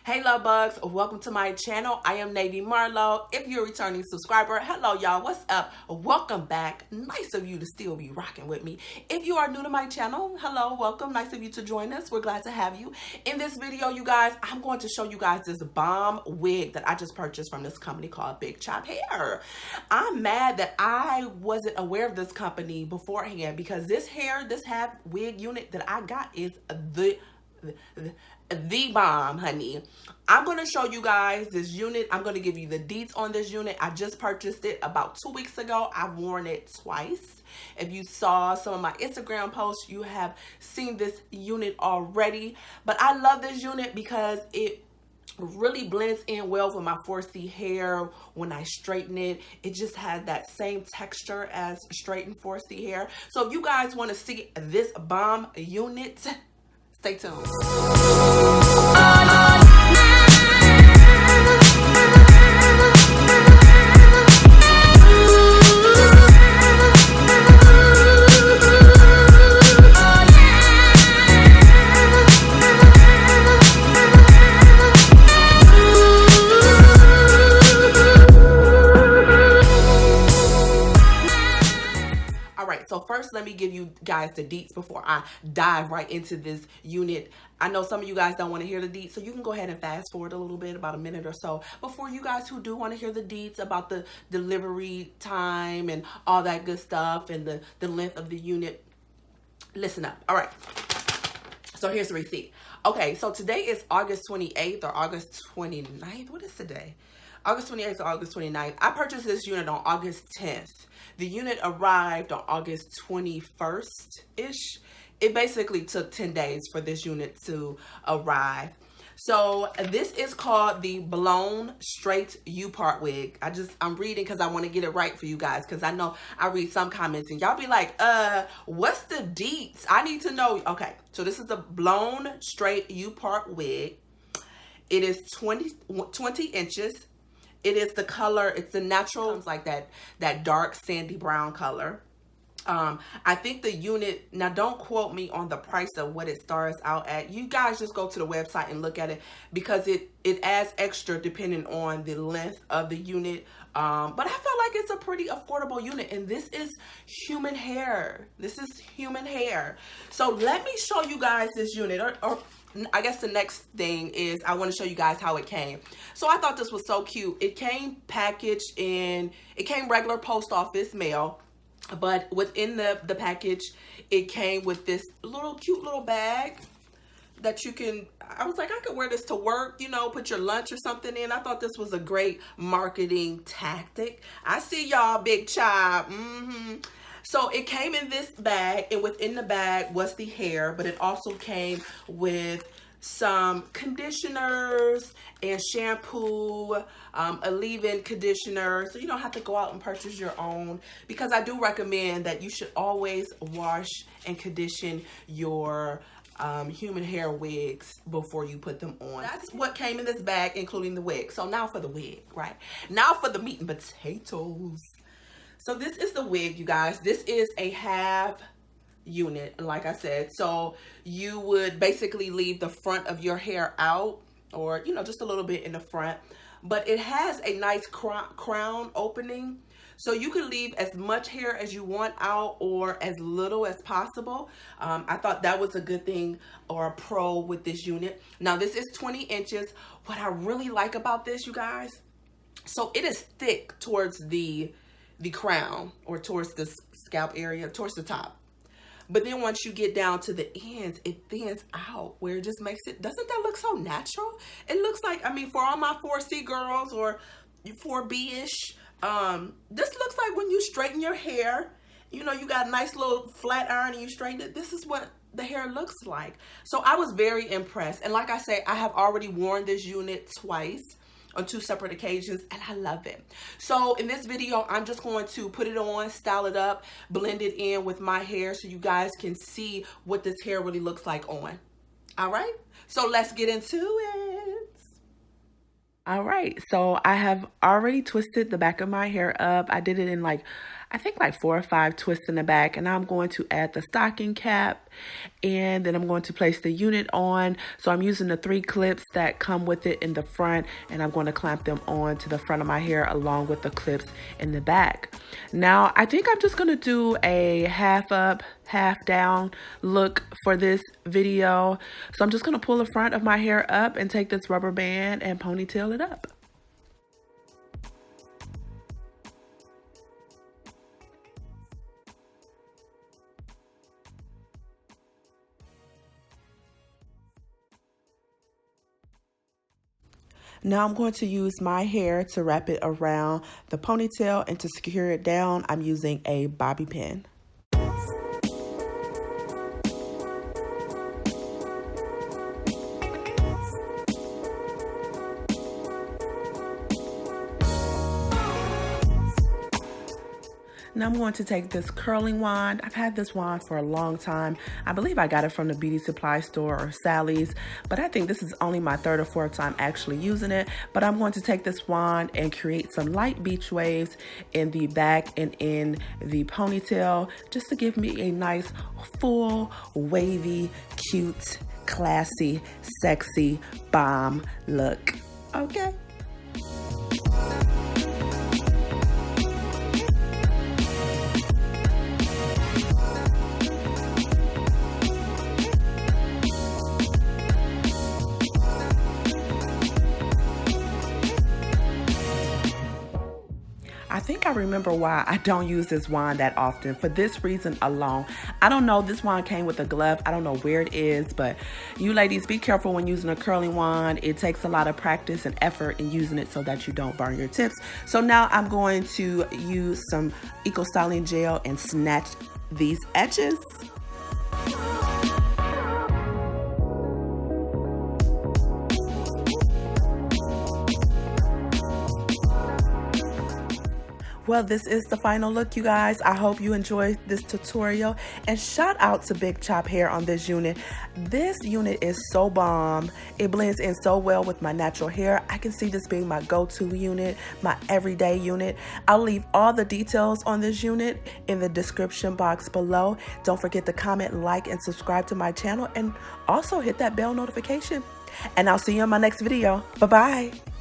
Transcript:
Hey love bugs, welcome to my channel. I am Navy Marlowe. If you're a returning subscriber, hello y'all, what's up? Welcome back. Nice of you to still be rocking with me. If you are new to my channel, hello, welcome. Nice of you to join us. We're glad to have you. In this video, you guys, I'm going to show you guys this bomb wig that I just purchased from this company called bigchophair. I'm mad that I wasn't aware of this company beforehand because this half wig unit that I got is the bomb, honey. I'm going to show you guys this unit. I'm going to give you the deets on this unit. I just purchased it about 2 weeks ago. I've worn it twice. If you saw some of my Instagram posts, you have seen this unit already. But I love this unit because it really blends in well with my 4C hair. When I straighten it, it just has that same texture as straightened 4C hair. So if you guys want to see this bomb unit, stay tuned. So first, let me give you guys the deets before I dive right into this unit. I know some of you guys don't want to hear the deets, so you can go ahead and fast forward a little bit, about a minute or so. But for you guys who do want to hear the deets about the delivery time and all that good stuff and the length of the unit, listen up. All right. So here's the receipt. Okay, so today is August 28th or August 29th. What is today? August 28th or August 29th. I purchased this unit on August 10th. The unit arrived on August 21st-ish. It basically took 10 days for this unit to arrive. So this is called the Blown Straight U-Part wig. I'm reading because I want to get it right for you guys, because I know I read some comments and y'all be like, what's the deets? I need to know. Okay, so this is the Blown Straight U-Part wig. It is 20 inches. It is the color, it's the natural, it's like that dark sandy brown color. I think the unit, now don't quote me on the price of what it starts out at. You guys just go to the website and look at it, because it adds extra depending on the length of the unit. But I feel like it's a pretty affordable unit, and this is human hair. This is human hair. So let me show you guys this unit, or I guess the next thing is I want to show you guys how it came. So I thought this was so cute. It came packaged in, it came regular post office mail, but within the package, it came with this cute little bag that you can, I was like, I could wear this to work, you know, put your lunch or something in. I thought this was a great marketing tactic. I see y'all, Big Chop. So it came in this bag, and within the bag was the hair, but it also came with some conditioners and shampoo, a leave-in conditioner, so you don't have to go out and purchase your own, because I do recommend that you should always wash and condition your human hair wigs before you put them on. That's what came in this bag, including the wig. So now for the wig, right? Now for the meat and potatoes. So this is the wig, you guys. This is a half unit, like I said. So you would basically leave the front of your hair out, or, you know, just a little bit in the front. But it has a nice crown opening. So you can leave as much hair as you want out, or as little as possible. I thought that was a good thing, or a pro with this unit. Now this is 20 inches. What I really like about this, you guys, so it is thick towards the crown, or towards the scalp area, towards the top. But then once you get down to the ends, it thins out, where it just makes it, doesn't that look so natural? It looks like, I mean, for all my 4C girls or 4B-ish, this looks like when you straighten your hair, you know, you got a nice little flat iron and you straighten it, this is what the hair looks like. So I was very impressed. And like I say, I have already worn this unit twice on 2 separate occasions, and I love it. So in this video, I'm just going to put it on, style it up, blend it in with my hair so you guys can see what this hair really looks like on. All right, so let's get into it. All right, so I have already twisted the back of my hair up. I did it in like, I think like 4 or 5 twists in the back, and I'm going to add the stocking cap, and then I'm going to place the unit on. So I'm using the 3 clips that come with it in the front, and I'm going to clamp them on to the front of my hair along with the clips in the back. Now I think I'm just going to do a half up, half down look for this video. So I'm just going to pull the front of my hair up and take this rubber band and ponytail it up. Now I'm going to use my hair to wrap it around the ponytail, and to secure it down, I'm using a bobby pin. Now I'm going to take this curling wand. I've had this wand for a long time. I believe I got it from the beauty supply store or Sally's, but I think this is only my 3rd or 4th time actually using it. But I'm going to take this wand and create some light beach waves in the back and in the ponytail, just to give me a nice, full, wavy, cute, classy, sexy, bomb look. Okay. I think I remember why I don't use this wand that often, for this reason alone. I don't know, this wand came with a glove. I don't know where it is, but you ladies, be careful when using a curling wand. It takes a lot of practice and effort in using it so that you don't burn your tips. So now I'm going to use some Eco Styling Gel and snatch these edges. Well, this is the final look, you guys. I hope you enjoyed this tutorial, and shout out to Big Chop Hair on this unit. This unit is so bomb. It blends in so well with my natural hair. I can see this being my go-to unit, my everyday unit. I'll leave all the details on this unit in the description box below. Don't forget to comment, like, and subscribe to my channel, and also hit that bell notification. And I'll see you in my next video. Bye-bye.